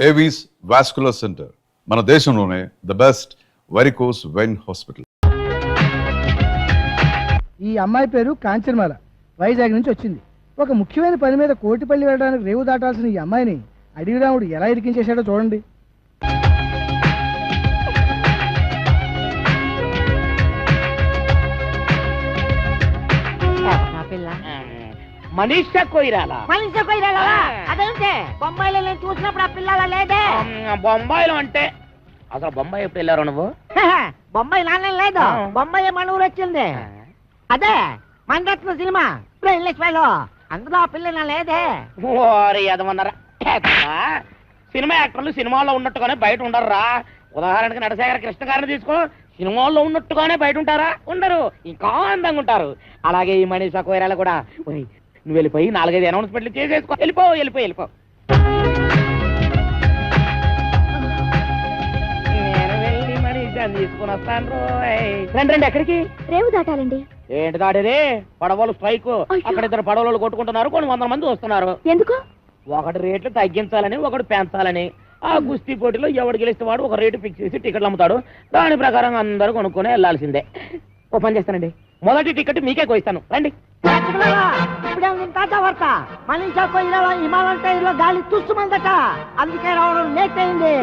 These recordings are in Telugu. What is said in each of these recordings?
ఏవీస్ వాస్కులర్ సెంటర్ మన దేశంలోనే the best varicose vein hospital. ఈ అమ్మాయి పేరు కాంచనమాల, వైజాగ్ నుంచి వచ్చింది. ఒక ముఖ్యమైన పని మీద కోటిపల్లి వెళ్ళడానికి రేవు దాటాల్సిన ఈ అమ్మాయిని అడవి రాముడు ఎలా ఇరికించేశాడో చూడండి. మనీషా కొయిరాలా అదేంటే బొంబాయిలో నేను చూసినప్పుడు ఆ పిల్లల లేదే. బొంబాయిలో అంటే అసలు బొంబాయి ఎప్పుడు వెళ్ళారు నువ్వు? బొంబాయి నాన్న లేదు, బొంబాయి మన ఊరు వచ్చింది. అదే మణరత్న సినిమా లో అందులో ఆ పిల్ల లేదే. ఓరి అదమన్నారా, సినిమా యాక్టర్లు సినిమాల్లో ఉన్నట్టుగానే బయట ఉండరురా. ఉదాహరణకి నటశేఖర కృష్ణ గారిని తీసుకో, సినిమాల్లో ఉన్నట్టుగానే బయట ఉంటారా? ఉండరు, ఇంకా అందంగా ఉంటారు. అలాగే ఈ మనీషా కొయిరాలా కూడా. నువ్వు వెళ్ళిపోయి 4-5 అనౌన్స్మెంట్లు చేసేసుకో, వెళ్ళిపో వెళ్ళిపో వెళ్ళిపో. నేను వెళ్ళి మనీషాని తీసుకుని వస్తాను. రండి రండి. ఎక్కడికి? రేవు దాటాలండి. ఏంటి దాడేది? పడవలు స్ట్రైక్. అక్కడ 2 పడవలు కొట్టుకుంటున్నారు, కొన్ని 100 మంది వస్తున్నారు. ఎందుకు? ఒకటి రేట్లు తగ్గించాలని, ఒకటి పెంచాలని. ఆ కుస్తీ పోటీలో ఎవడు గెలిస్తే వాడు ఒక రేటు ఫిక్స్ చేసి టికెట్లు అమ్ముతాడు. దాని ప్రకారం అందరూ కొనుక్కొని వెళ్లాల్సిందే. ఓ పని చేస్తానండి, మొదటి టికెట్ మీకే కోయిస్తాను, రండి. మనీషా కొయిరాలా హిమాలయం టైర్లో గాలి తుస్సుమందట, అందుకే రావడం లేట్ అయింది.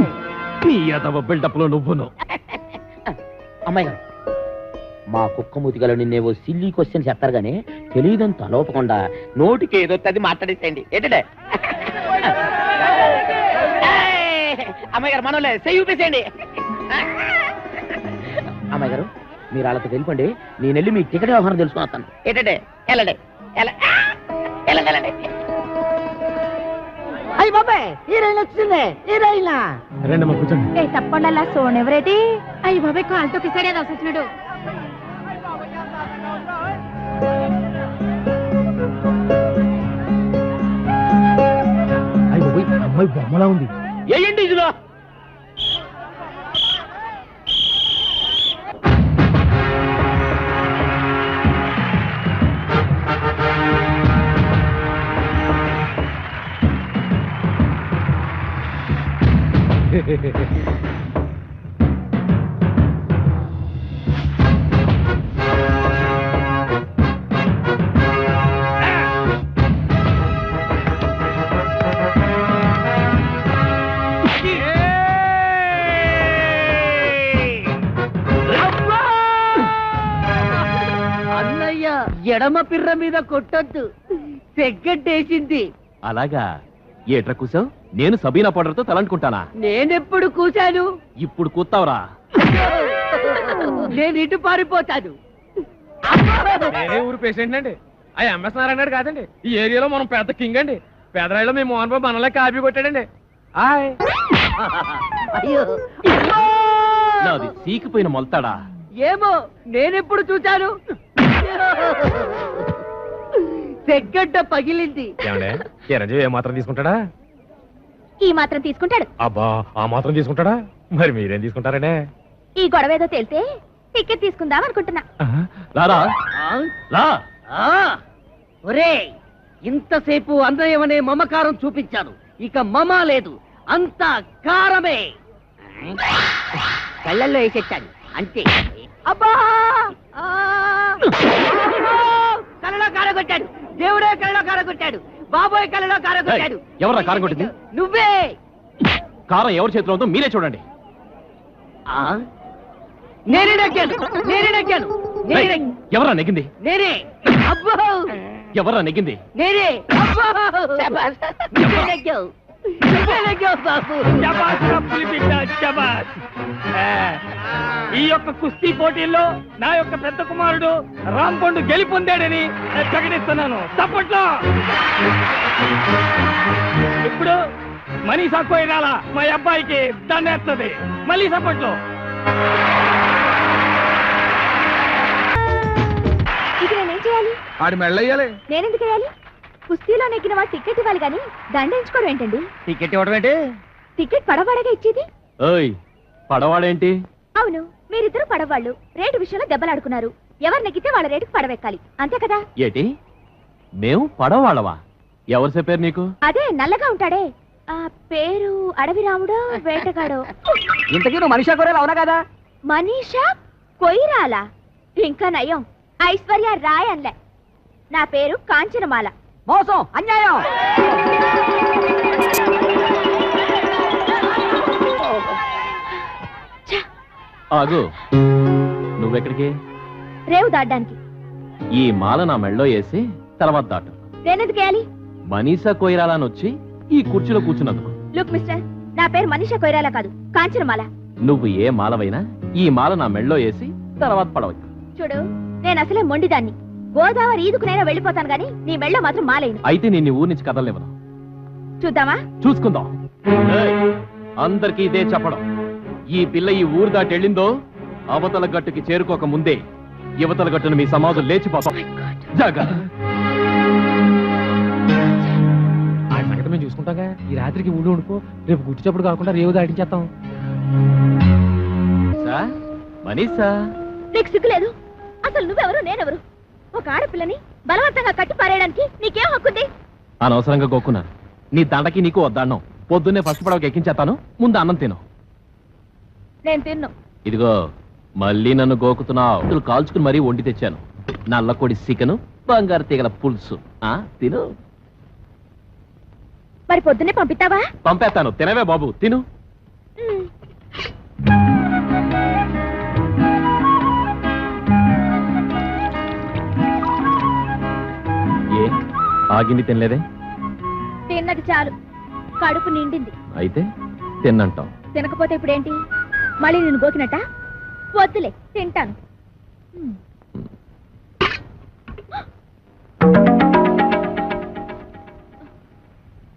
బిల్డప్ లో నువ్వును. అమ్మాయి గారు, మా కుక్క మూతిగలో నిన్నేవో సిల్లీ క్వశ్చన్ చెప్తారు గానీ తెలియదని తలోపకుండా నోటికి ఏదో అది మాట్లాడేసేయండి. ఏంటంటే అమ్మాయి గారు మనోలే చెయ్యి ఊపేసేయండి. అమ్మాయి గారు, మీరు వాళ్ళతో వెళ్ళిపోండి, నేను వెళ్ళి మీ టికెట్ వ్యవహారం తెలుసుకుని వస్తాను. ఏంటంటే వెళ్ళండి. అయ్యి బాబాయ్, హీరోయిన్ వచ్చింది. హీరోయిన్ తప్పకుండా అలా సోనెవరేటి? అయ్యి బాబాయ్, కాలుతో కిసాడే వచ్చినాడు. అమ్మాయి బొమ్మలా ఉంది. ఏంటి ఇదిలో? అన్నయ్య, ఎడమ పిర్ర మీద కొట్టొద్దు, సెగ్గట్టేసింది. అలాగా? ఏట్రా కూసావు? నేను సబీనా పౌడర్ తో తలంటుకుంటానా? నేనెప్పుడు కూశాను? ఇప్పుడు కూతావురా. నేను ఇటు పారిపోతాను. నేనే ఊరు పేషెంట్ అండి. ఆ ఎంఎస్ నారాయణ కాదండి, ఈ ఏరియాలో మనం పెద్ద కింగ్ అండి. పేదరాయిలో మీ మోహన్ బాబు మనలే కాపీ కొట్టాడండి. అయ్యో, నాది సీకిపోయిన మొలతాడా? ఏమో, నేనెప్పుడు చూశాను? సెగ్గడ్డ పగిలింది. చిరంజీవి ఏ మాత్రం తీసుకుంటాడా? ఈ మాత్రం తీసుకుంటాడు. అబ్బా, ఆ మాత్రం తీసుకుంటాడా? మరి మీరేం తీసుకుంటారండి? ఈ గొడవ ఏదో తేలితే టికెట్ తీసుకుందాం అనుకుంటున్నా. లారా లా. ఒరే, ఇంతసేపు అన్నయ్యమనే మమకారం చూపించాను, ఇక మమ లేదు, అంతా కారమే. కళ్ళల్లో వేసేచ్చాను అంతే. అబ్బా, కళ్ళలో కారగొట్టాడు, దేవుడే కళ్ళలో కారగొట్టాడు, బాబోయ్ కళ్ళలో కారగొట్టాడు. ఎవరా కారం కొట్టింది? నువ్వే. కారం ఎవరి చేతిలో ఉందో మీరే చూడండి. నేనే నెగ్గాను, నేనే నెగ్గాను. ఎవరా నెగ్గింది? నేనే. అబ్బో, ఎవరా నెగ్గింది? నేనే. అబ్బో, నువ్వే నెగ్గావు, నువ్వే నెగ్గావు బాబు. ఈ యొక్క కుస్తీ పోటీల్లో నా యొక్క పెద్ద కుమారుడు రాంపండు గెలుపొందాడని ప్రకటిస్తున్నాను. తప్పట్లో ఇప్పుడు మనీషా కొయిరాలా మా అబ్బాయికి దండేస్తుంది. మళ్ళీ సప్పట్లో. ఇది నేనేం చేయాలి? ఆడి మెళ్ళయ్యాలి. నేనెందుకు వేయాలి? కుస్తీలో నెగ్గిన వాడు టికెట్ ఇవ్వాలి గాని దండించుకోవడం ఏంటండి? టికెట్ ఇవ్వడం ఏంటి? టికెట్ పడవాడగా ఇచ్చేది. ఓయ్, పడవాడేంటి? అవును, మీరిద్దరు పడవాళ్ళు రేటు విషయంలో దెబ్బలాడుకున్నారు. ఎవరు నెగ్గితే వాళ్ళ రేటుకు పడవెక్కాలి, అంతే కదా? ఏటి మేము పడవాళ్ళవా? ఎవరు చెప్పారు నీకు? అదే నల్లగా ఉంటాడే ఆ పేరు అడవి రాముడో వేటగాడో. ఇంతకీ నువ్వు మనిషా కొరేలా అవునా కదా? మనీషా కొయిరాల. ఇంకా నయం ఐశ్వర్య రాయ్ అన్లే. నా పేరు కాంచనమాల. మోసం, అన్యాయం. ఆగు, నువ్వెక్కడికి? రేవు దాటడానికి. ఈ మాల నా మెళ్ళో వేసి తర్వాత దాటు. నేనెందుకు వేయాలి? మనీషా కొయిరాలని వచ్చి ఈ కుర్చీలో కూర్చున్నందుకు. లుక్ మిస్టర్, నా పేరు మనీషా కొయిరాల కాదు, కాంచనమాల. నువ్వు ఏ మాలవైనా ఈ మాల నా మెళ్ళో వేసి తర్వాత పడవచ్చు. చూడు, నేను అసలే మొండిదాన్ని. గోదావరి ఈదుకునైనా వెళ్ళిపోతాను గాని నీ మెళ్ళో మాత్రం మాలేను. అయితే నేను ఊరి నుంచి కదలనివ్వను. చూద్దామా? చూసుకుందాం. ఏయ్, అందరికీ ఇదే చెప్పడం. ఈ పిల్ల ఈ ఊరు దాటి వెళ్ళిందో అవతల గట్టుకి చేరుకోక ముందే యువతల గట్టును మీ సమాజం లేచిపోతాం. జాగ్రత్త. ఆ సంగతి మేము చూసుకుంటాగా. ఈ రాత్రికి ఊళ్ళో ఉండిపో, రేపు గుట్టి చప్పుడు కాకుండా రేవు దాటించేస్తాం. మనీషా, నీకు సిగ్గులేదు? అసలు నువ్వెవరు, నేనెవరు? ఒక ఆడపిల్లని బలవంతంగా కట్టి పారేయడానికి నీకేం హక్కుంది? అనవసరంగా గోక్కున్నాను. నీ దండకి నీకు వద్దాన్నం. పొద్దున్నే ఫస్ట్ పడవకి ఎక్కించేస్తాను, ముందు అన్నం తిను. నేను తిన్ను. ఇదిగో మళ్ళీ నన్ను గోకుతున్నావు. కాల్చుకుని మరీ వండి తెచ్చాను. నల్లకొడి చికెను, బంగారు తీగల పులుసు. తిను. మరి పొద్దున్నే పంపిస్తావా? పంపేస్తాను, తినవే బాబు, తిను. మ్. ఏ ఆగింది తినలేదే? తిన్నది చాలు, కడుపు నిండింది. అయితే తిన్నంటాం. తినకపోతే ఇప్పుడేంటి? మళ్ళీ నేను గోకినట్ట? వద్దులే, తింటాను. మ్.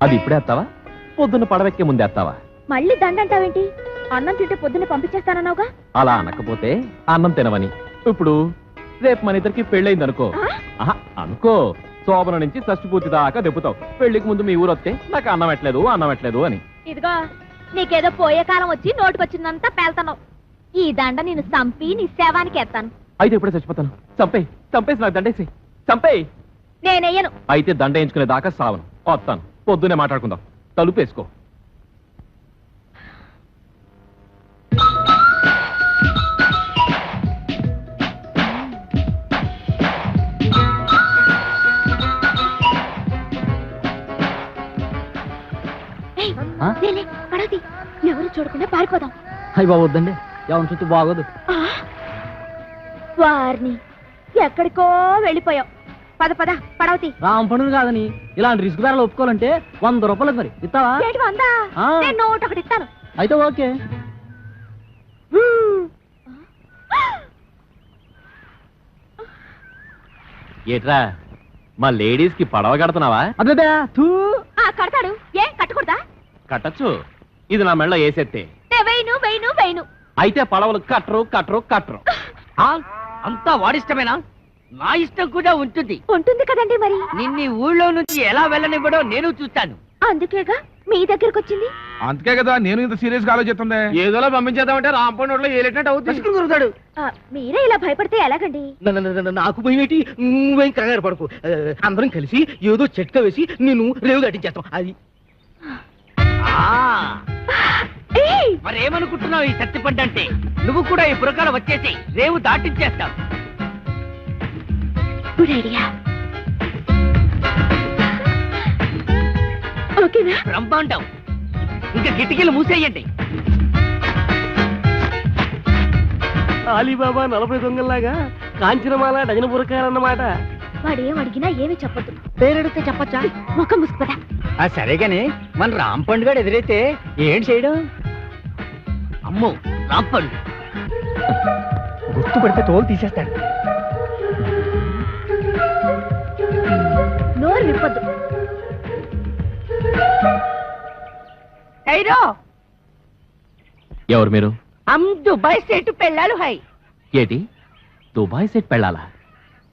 అది ఇప్పుడే వేస్తావా, పొద్దున్న పడవెక్కే ముందే వేస్తావా? మళ్ళీ దండంటావేంటి? అన్నం తింటే పొద్దున్నే పంపించేస్తానన్నావుగా. అలా అనకపోతే అన్నం తినవని. ఇప్పుడు రేపు మన ఇద్దరికి పెళ్ళయింది అనుకో. ఆ? అనుకో, శోభన నుంచి షష్ఠి పూర్తి దాకా దెప్పుతావు. పెళ్లికి ముందు మీ ఊరు వస్తే నాకు అన్నం పెట్టలేదు అని. ఇదిగో, నీకేదో పోయే కాలం వచ్చి నోటికొచ్చిందంతా పేల్తాను. ఈ దండ నేను చంపి నీ శవానికి ఎత్తాను. అయితే ఇప్పుడే చచ్చిపోతాను. చంపేసి నాకు దండేసి చంపేయి. నేనెయ్యను. అయితే దండ వేయించుకునే దాకా సావను. వస్తాను, పొద్దునే మాట్లాడుకుందాం. తలుపేసుకో. ఏయ్, లేలే, పడవది. ఎవరు చూడకుండా పారిపోదాం. అయ్యి బాబు వద్దండి, ఎవరి చుట్టూ బాగోదు. ఆ, వారిని ఎక్కడికో వెళ్ళిపోయావు. పద పద, పడవతి. రామ్ పండుగ కాదని ఇలాంటి రిస్క్ ధరలు ఒప్పుకోవాలంటే 100 రూపాయలకు మరి ఇస్తావా? ఏంటి వందా? ఆ. నేను నోట్ ఒకటి ఇస్తాను. అయితే ఓకే. ఏట్రా, మా లేడీస్ కి పడవ కడుతున్నావా? అదే తూ. కడతాడు. ఏ కట్టకూడదా? కట్టచ్చు. ఇది నా మెళ్ళ వేసేస్తే. వెయ్యను. అయితే పడవలు కట్టరు. అంతా వాడిష్టమేనా? నా ఇష్టం కూడా ఉంటుంది. ఉంటుంది కదండి మరి. నిన్ని ఊళ్ళో నుంచి ఎలా వెళ్ళనివ్వడో నేను చూస్తాను. అందుకేగా మీ దగ్గరకు వచ్చింది. అందుకే కదా నేను ఇంత సీరియస్ గా ఆలోచిస్తుంది. ఏదోలా పంపించేద్దామంటే రాంపండు ఏలేటట్టు అవుతుంది. మీరే ఇలా భయపడితే ఎలాగండి? నాకు పోయినటి నువ్వేం కంగారు పడకు. అందరం కలిసి ఏదో చెట్క వేసి నేను రేవు దాటించేస్తాం. అది ఏయ్! మరేమనుకుంటున్నావు ఈ సత్తిపండంటే? నువ్వు కూడా ఈ పురకాల వచ్చేసి రేవు దాటించేస్తావు. Good idea. ఓకేనా? బ్రహ్మాండం. ఇంకా కిటికీలు మూసేయండి. అలీబాబా 40 దొంగల్లాగా కాంచనమాల డజన పురకాలన్నమాట. వాడేం అడిగినా ఏమీ చెప్పొద్దు. పేరెడితే చెప్పచ్చా? ముఖం ముసుకుపదా. సరే గాని మన రాంపండు గారు ఎదురైతే ఏం చేయడం? అమ్మో, రాంపండు గుర్తుపడితే తోలు తీసేస్తాడు. నోరు విప్పొద్దు. ఎవరు మీరు? దుబాయ్ సెట్ పెళ్ళాలు హై. ఏటి, దుబాయ్ సెట్ పెళ్ళాలా?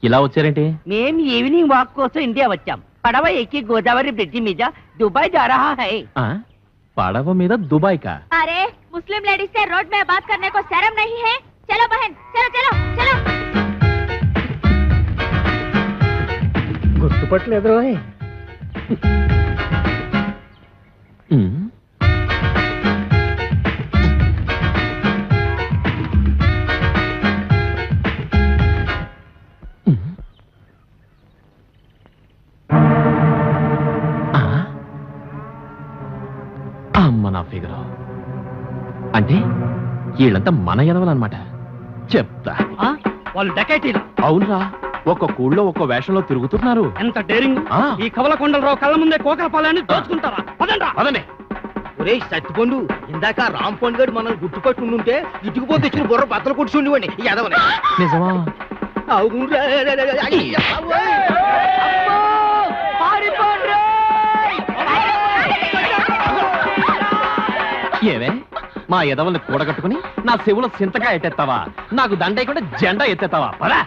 ఇలా వచ్చారేంటి? మేం ఈవినింగ్ వాక్ కోసం ఇండియా వచ్చాం. పడవ ఎక్కి గోదావరి బ్రిడ్జి మీద దుబాయ్ जा रहा है. పడవ మీద దుబాయ్ కా? अरे मुस्लिम लेडीज से रोड में बात करने को शर्म नहीं है? चलो बहन, चलो. గుర్తుపట్టలేదు. ఉమ్. అమ్మ నా ఫిగర్ అంటే వీళ్ళంతా మన ఎదవలన్నమాట. చెప్తా. వాళ్ళు డకైటీలు. అవునరా, ఒక్క కూళ్ళో ఒక్క వేషంలో తిరుగుతున్నారు. ఎంత డేరింగ్! ఆ. ఈ కవలకొండలరావు కళ్ళ ముందే కోకల పాలని దోచుకుంటారా? పదండ్రా. పదండి. ఒరే సత్తిపండు, ఇందాక రామ్ పండు గారు మనల్ని గుర్తుపట్టి ఉంటే ఇటుకుపోతే ఇచ్చిన బుర్ర బద్దలు కొట్టి ఉండేవాడిని ఈ ఎదవని. నిజమా? అవునురా. ఏవే మా ఎదవల్ని కూడగట్టుకుని నా చెవులో సింతగా ఎత్తేస్తావా? నాకు దండేయకుండా జెండా ఎత్తేస్తావా? పదా,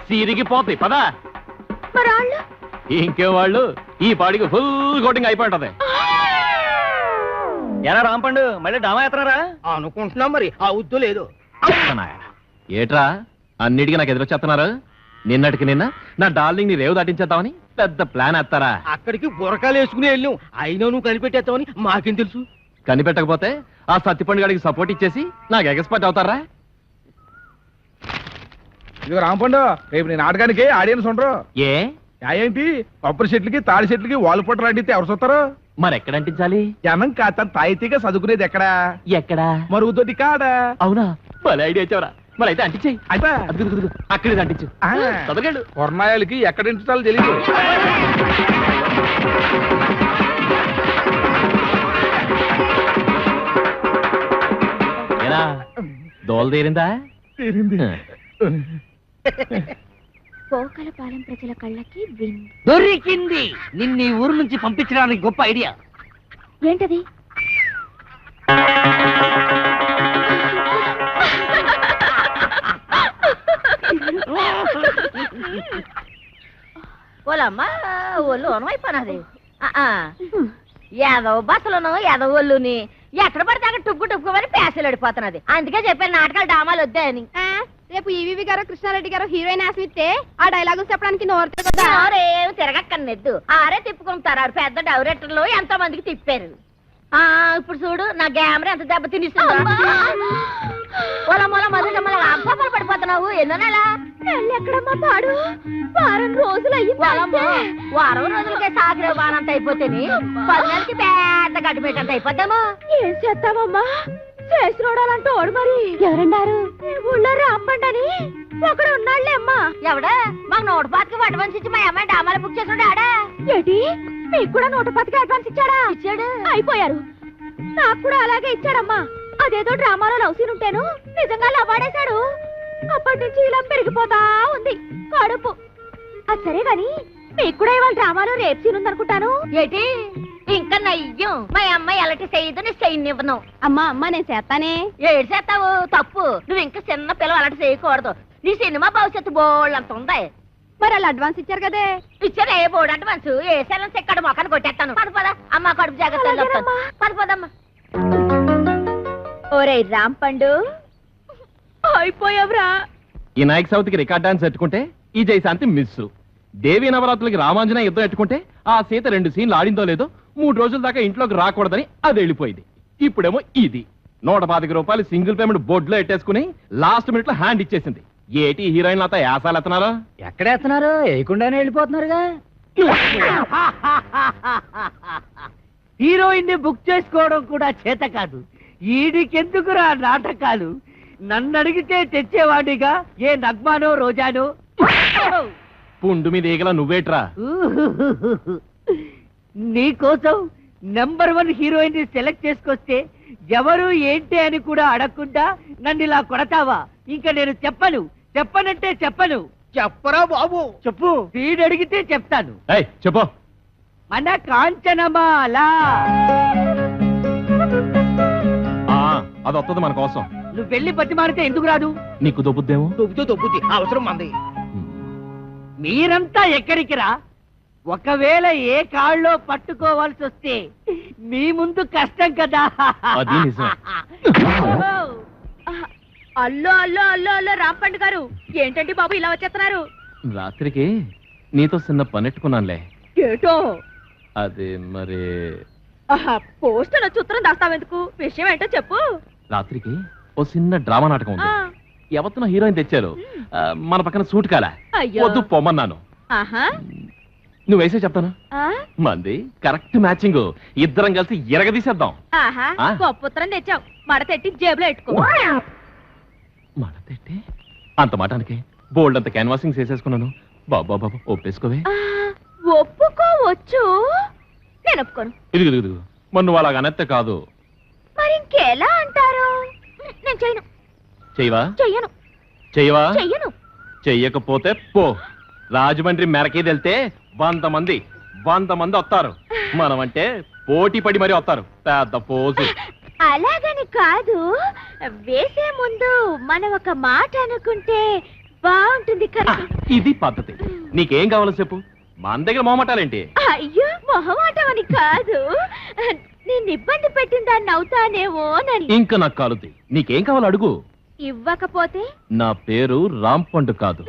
సిరిగిపోతాయి. పదా. ఇంకే వాళ్ళు ఈ పాడికి ఫుల్ కోటింగ్ అయిపోయి ఉంటది. ఎరా రాంపండు, మళ్ళీ డామా ఎత్తనారా? అనుకుంటున్నాం మరి, ఆ ఉద్దు లేదు. ఏట్రా అన్నిటికీ నాకు ఎదురొచ్చేస్తున్నారు? నిన్నటికి నిన్న నా డార్లింగ్ ని రేవు దాటించేద్దామని పెద్ద ప్లాన్ వేస్తారా? అక్కడికి బురకాలు వేసుకుని వెళ్ళాం, అయినా నువ్వు కనిపెట్టేస్తావని మాకేం తెలుసు? కనిపెట్టకపోతే ఆ సత్తిపండు గారికి సపోర్ట్ ఇచ్చేసి నాకు ఎక్స్పర్ట్ అవుతారా? ఇదిగో రాంపండు, రేపు నీ నాటకానికి ఆడియన్స్ ఉండరు. ఏ ఏంటి కొబ్బరి చెట్లకి తాడి చెట్లకి వాల్ పొట్టలు అంటితే ఎవరు చూస్తారు? మరి ఎక్కడ అంటించాలి? జనం కాస్త తాయితీగా చదువుకునేది ఎక్కడా? ఎక్కడా? మరుగుదొడ్డి కాడా? అవునా, భలే ఐడియా ఇచ్చావరా. మరి అయితే అంటించేయి. అయితే అక్కడే అంటించు. చదవగలడు. కొర్నాయాలకి ఎక్కడ ఇంటాలో తెలియదు. ఏరా దోల తీరిందా? పోకలపాలెం ప్రజల కళ్ళకి విందు. దొరికింది! నిన్ను ఈ ఊరు నుంచి పంపించడానికి గొప్ప ఐడియా. ఏంటది? ఓలమ్మా ఒళ్ళు ఓనమైపోయినది. యాదవ బస్సులను యాదవ ఒళ్ళుని ఎక్కడ పడితే అక్కడ టుక్కు టుక్కుమని పేసలు అడిపోతున్నది. అందుకే చెప్పాను నాటకాలు డామాలు వద్దా అని. రేపు ఈవీవి గారు కృష్ణారెడ్డి గారు హీరోయిన్ ఆస్మిస్తే ఆ డైలాగులు చెప్పడానికి ఏమి తిరగక్కర్లేదు, ఆరే తిప్పుకుంటారు. పెద్ద డైరెక్టర్లు ఎంతో మందికి తిప్పారు. ఇప్పుడు చూడు నా గ్యామరా ఎంత దెబ్బ తినిస్తుందో. అబ్బాలు పడిపోతున్నావు. ఎన్నో నెల ఎక్కడమ్మా పాడు? వారం రోజులు వారం రోజులకే సాగరే బానంత అయిపోతేని 10 నెలలకి పెద్ద గడ్డిపేటంత అయిపోతాము. ఏం చేస్తామమ్మా? చేసి చూడాలంటూ ఓడు మరి. ఎవరన్నారు? ఊళ్ళో రాంపండని ఒకడు ఉన్నాళ్లే అమ్మా. ఎవడా? మాకు 125కి అడ్వాన్స్ ఇచ్చి మా అమ్మాయి డామాలు బుక్ చేసాడు. ఆడా ఏంటి? మీకు కూడా 110కి అడ్వాన్స్ ఇచ్చాడా? ఇచ్చాడు. అయిపోయారు. నాకు కూడా అలాగే ఇచ్చాడమ్మా. అదేదో డ్రామాలో లవ్ సీన్ ఉంటేను నిజంగా లవ్వాడేశాడు. అప్పటి నుంచి ఇలా పెరిగిపోతా ఉంది కడుపు. అది సరే గాని మీకు కూడా ఇవాళ డ్రామాలో రేప్ సీన్ ఉందనుకుంటాను. ఏటి ఇంకా నయ్యం, మా అమ్మాయి ఎలాంటి చేయదు, నీ చేయనివ్వను. అమ్మా నేను చేస్తానే. ఏడు చేస్తావు? తప్పు. నువ్వు ఇంకా చిన్న పిల్లలు అలాంటి చేయకూడదు. నీ సినిమా భవిష్యత్తు బోళ్ళంత ఉంది. మరి వాళ్ళు అడ్వాన్స్ ఇచ్చారు కదే. ఇచ్చారు. ఏ బోర్డు అడ్వాన్స్? ఏ సెలెన్స్ ఎక్కడ మొక్కను కొట్టేస్తాను. పద అమ్మ కడుపు జాగ్రత్త. పదమ్మా. ఓరే రాంపండు, అయిపోయావురా. ఈ నాయక్ సౌత్కి రికార్డ్ డాన్స్ ఎట్టుకుంటే ఈ జయశాంతి మిస్. దేవీ నవరాత్రులకి రామాంజన యుద్ధం ఎట్టుకుంటే ఆ సీత 2 సీన్లు ఆడిందో లేదో 3 రోజుల దాకా ఇంట్లోకి రాకూడదని అది వెళ్ళిపోయింది. ఇప్పుడేమో ఇది 125 రూపాయలు సింగిల్ పేమెంట్ బోర్డులో ఎట్టేసుకుని లాస్ట్ మినిట్ లో హ్యాండ్ ఇచ్చేసింది. ఏటి హీరోయిన్ అంతా యాసాలు ఎత్తనారా? ఎక్కడ ఎత్తున్నారు? వేయకుండానే వెళ్ళిపోతున్నారుగా. హీరోయిన్ ని బుక్ చేసుకోవడం కూడా చేత కాదు. ఈడికెందుకురా నాటకాలు? నన్ను అడిగితే తెచ్చేవాడిగా ఏ నగ్మానో రోజానో. పుండు మీద ఈగల నువ్వేట్రా? నీకోసం నెంబర్ 1 హీరోయిన్ ని సెలెక్ట్ చేసుకొస్తే ఎవరు ఏంటి అని కూడా అడగకుండా నన్ను ఇలా కొడతావా? ఇంకా నేను చెప్పనంటే చెప్పను. చెప్పరా బాబు? చెప్పు. వీడు అడిగితే చెప్తాను. చెప్పు. మన కాంచనమాల అది వస్తుంది మన కోసం. నువ్వు వెళ్ళి బతి మారితే ఎందుకు రాదు? నీకు దొబ్బుద్దేమో. దొబ్బుద్ది అవసరం మంది. మీరంతా ఎక్కడికి రా? ఒకవేళ ఏ కాళ్ళలో పట్టుకోవాల్సి వస్తే మీ ముందు కష్టం కదా. అది నిజం. అల్లో రాంపండు గారు, ఏంటండి బాబు ఇలా వచ్చేస్తున్నారు? రాత్రికి నీతో చిన్న పనెట్టుకున్నానులే. ఏటో? అది మరి పోస్ట్ చిత్రం దాస్తావెందుకు? విషయం ఏంటో చెప్పు. రాత్రికి ఓ చిన్న డ్రామా నాటకం ఉంది. ఎవరితో హీరోయిన్ తెచ్చారు. మన పక్కన సూట్ కాలా. వద్దు పొమ్మన్నాను. నువ్వు వేసే చెప్తాను ఆ? మంది కరెక్ట్ మ్యాచింగ్. ఇద్దరం కలిసి ఎరగదీసేద్దాం. ఆహా ఆ? గొప్ప ఉత్తరం తెచ్చావు మడతెట్టి జేబులో పెట్టుకో మడతెట్టి అంత మాటానికి బోల్డ్ అంత క్యాన్వాసింగ్ చేసేసుకున్నాను. బాబా బాబా ఒప్పేసుకోవే. ఆ, ఒప్పుకోవచ్చు నేను ఒప్పుకోను. ఇదిగు మరి నువ్వు అలాగ అనెత్తే కాదు. మరి ఇంకెలా అంటారు? నేను చెయ్యను. చెయ్యవా? చెయ్యను. చెయ్యవా? చెయ్యను. చెయ్యకపోతే పో. రాజమండ్రి మెరకే వెళ్తే 100 మంది వస్తారు. మనమంటే పోటీ పడి మరీ వస్తారు. పెద్ద పోజు. అలాగని కాదు, వేసే ముందు మనం ఒక మాట అనుకుంటే బాగుంటుంది కదా. ఇది పద్ధతి. నీకేం కావాలో చెప్పు. మన దగ్గర మొహమాటాలేంటి? అయ్యో మొహమాటం అని కాదు, నేను ఇబ్బంది పెట్టిన దాన్ని అవుతానేమోనని. ఇంకా నాకు కాలుద్ది. నీకేం కావాలో అడుగు. ఇవ్వకపోతే నా పేరు రాంపండు కాదు.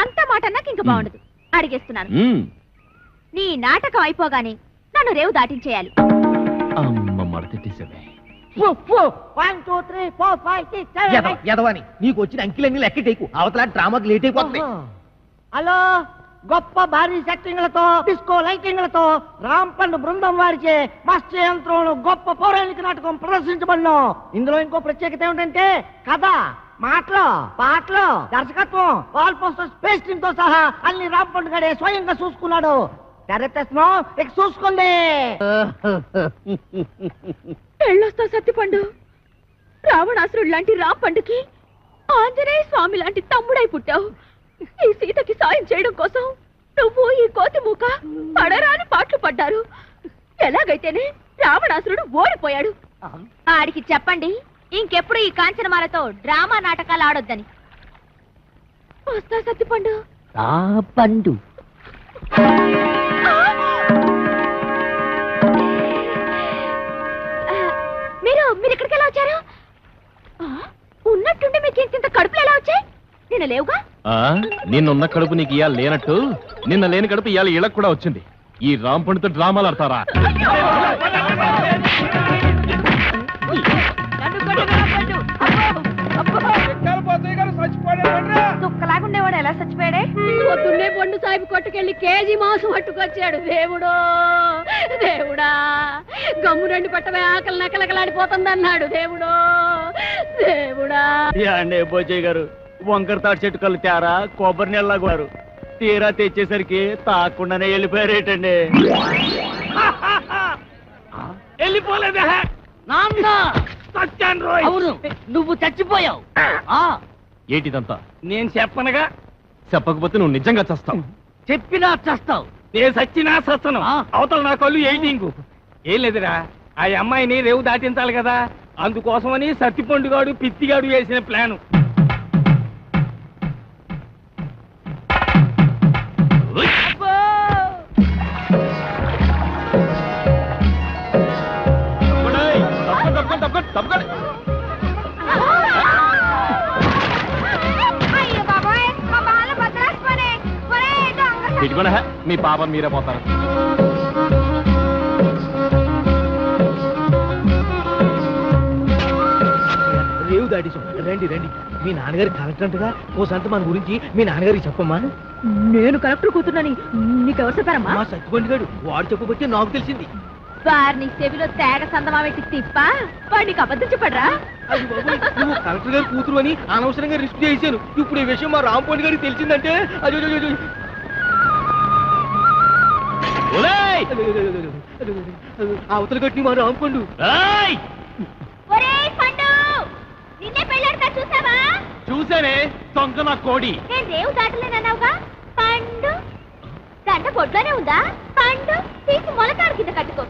అంత మాట నాకు ఇంకా బాగుండదు. అడిగేస్తున్నాను. మ్మ్. నీ నాటకం అయిపోగానే నన్ను రేవు దాటించేయాలి. అమ్మ మడతెట్టేసావే. 1 2 3 4 5 6 7 ఎదవని నీకు వచ్చిన అంకిలన్నీ లెక్క టేకు అవతల డ్రామాకి లేట్ అయిపోతుంది. హలో, గొప్ప భారీ సెట్టింగ్లతో డిస్కో లైటింగ్లతో రాంపండు బృందం వారిచే మత్స్య యంత్రంలో గొప్ప పౌరాణిక నాటకం ప్రదర్శించబడిన. ఇందులో ఇంకో ప్రత్యేకత ఏమిటంటే కథ, మాటలు, పాటలు, దర్శకత్వం, వాల్ పోస్టర్స్, పేస్టింగ్ తో సహా అన్ని రాంపండు గడే స్వయంగా చూసుకున్నాడు. డైరెక్టర్స్ ఇక చూసుకోండి. పెళ్ళొస్తా సత్తిపండు. రావణాసురుడు లాంటి రాంపండుకి ఆంజనేయ స్వామి లాంటి తమ్ముడై పుట్టావు. ఈ సీతకి సాయం చేయడం కోసం నువ్వు ఈ కోతి మూక పడరాని పాటలు పడ్డారు. ఎలాగైతేనే రావణాసురుడు ఓడిపోయాడు. ఆడికి చెప్పండి ఇంకెప్పుడు ఈ కాంచనమాలతో డ్రామా నాటకాలు ఆడొద్దని. వస్తా సత్తిపండు. పండు మీరు ఇక్కడికి ఎలా వచ్చారు? ఉన్నట్టుండి మీకు ఇంత కడుపులు ఎలా వచ్చాయి? నిన్న లేవుగా. నిన్నున్న కడుపు నీకు ఇవాళ లేనట్టు నిన్న లేని కడుపు ఇవాళ ఇళ్ళకు కూడా వచ్చింది. ఈ రాంపండుతో డ్రామాలు ఆడతారా? దుక్కలాగుండేవాడు ఎలా చచ్చిపోయాడే? పొద్దున్నే పండు సాహిబ్ కొట్టుకెళ్ళి కేజీ మాంసం పట్టుకొచ్చాడు. దేవుడో దేవుడా, గమ్ము రెండు పట్టమే ఆకలి నకలకలాడిపోతుంది అన్నాడు. దేవుడో దేవుడా. బోజయ్య గారు వంకర తాటి చెట్టు కళ్ళు తేరా కొబ్బరి నీళ్ళగారు తీరా తెచ్చేసరికి తాకుండానే వెళ్ళిపోయారేటండి. వెళ్ళిపోలేదా నాన్న? అవును, నువ్వు చచ్చిపోయావు. ఏంటిదంతా? నేను చెప్పనగా. చెప్పకపోతే నువ్వు నిజంగా చస్తావు. చెప్పినా చస్తావు. నేను సచ్చినా సస్తను. అవతల నా కళ్ళు ఎయిటింగ్. ఏం లేదురా, ఆ అమ్మాయిని రేవు దాటించాలి కదా, అందుకోసమని సత్తిపండుగాడు పిత్తిగాడు వేసిన ప్లాను. మీ పాప మీరే పోతారు. రేవు దాటేసాం. రండి రండి. మీ నాన్నగారి కలెక్టర్ అంటగా ఓ సంత మన గురించి మీ నాన్నగారికి చెప్పమ్మా. నేను కలెక్టర్ కూతున్నని నీకెవరు చెప్పారమ్మా? మా సత్తిపండుగాడు వాడు చెప్పబట్టి నాకు తెలిసింది. వారిని చెవిలో తేగ సందమా పెట్టి తిప్ప వాడికి అబద్ధం చెప్పడరా? అది బాబోయ్, నువ్వు కలెక్టర్ గారి కూతురు అని అనవసరంగా రిస్క్ చేశాను. ఇప్పుడు ఈ విషయం మా రాంపండు గారికి తెలిసిందంటే అవతల కట్టి మా రాంపండు. ఒరేయ్ పండు, నిన్నే పెళ్ళాడతా చూసావా? చూసానే తొంగ నా కోడి. నేను రేవు దాటలేనన్నావుగా. పండు దండ పొడ్లోనే ఉందా? పండు తీసి మొలకాడు కింద కట్టుకో.